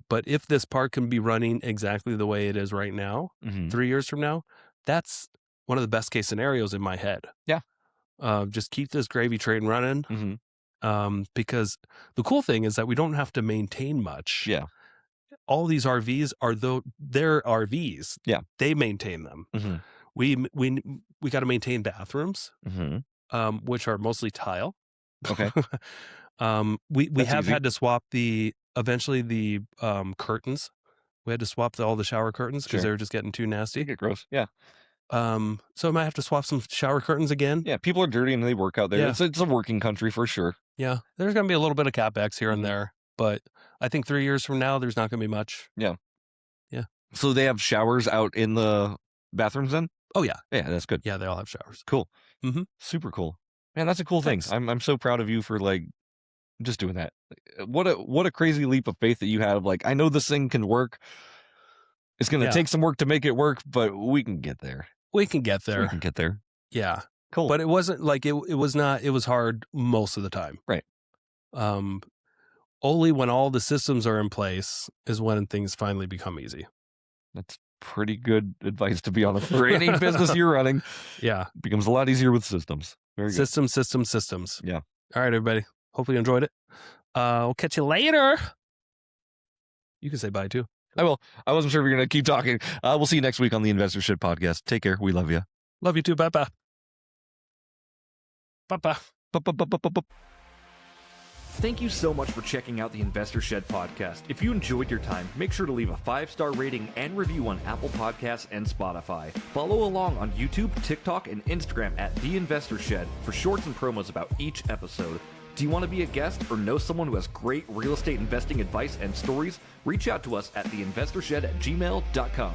But if this park can be running exactly the way it is right now, 3 years from now, that's one of the best case scenarios in my head. Yeah. Just keep this gravy train running. Because the cool thing is that we don't have to maintain much. Yeah. All these RVs they're RVs. Yeah. They maintain them. We got to maintain bathrooms, which are mostly tile. Okay. We have had to swap eventually the curtains. We had to swap all the shower curtains because they were just getting too nasty. Get gross. Yeah. So I might have to swap some shower curtains again. Yeah, people are dirty and they work out there. Yeah. It's a working country for sure. Yeah, there's going to be a little bit of CapEx here and there, but I think 3 years from now, there's not going to be much. Yeah. Yeah. So they have showers out in the bathrooms then? Oh, yeah. Yeah, that's good. Yeah, they all have showers. Cool. Super cool. Man, that's a cool thing. I'm so proud of you for like just doing that. What a crazy leap of faith that you had of like, I know this thing can work. It's going to take some work to make it work, but we can get there. We can get there. Yeah. Cool. But it wasn't like it was hard most of the time. Right. Only when all the systems are in place is when things finally become easy. That's pretty good advice, to be honest. For any business you're running, yeah, it becomes a lot easier with systems. Very good. Systems. Yeah. All right, everybody. Hopefully you enjoyed it. We'll catch you later. You can say bye too. I will. I wasn't sure if you're going to keep talking. We'll see you next week on the Investor Shit Podcast. Take care. We love you. Love you too. Bye-bye. Bye-bye. Thank you so much for checking out the Investor Shed podcast. If you enjoyed your time, make sure to leave a 5-star rating and review on Apple Podcasts and Spotify. Follow along on YouTube, TikTok, and Instagram at The Investor Shed for shorts and promos about each episode. Do you want to be a guest or know someone who has great real estate investing advice and stories? Reach out to us at theinvestorshed@gmail.com.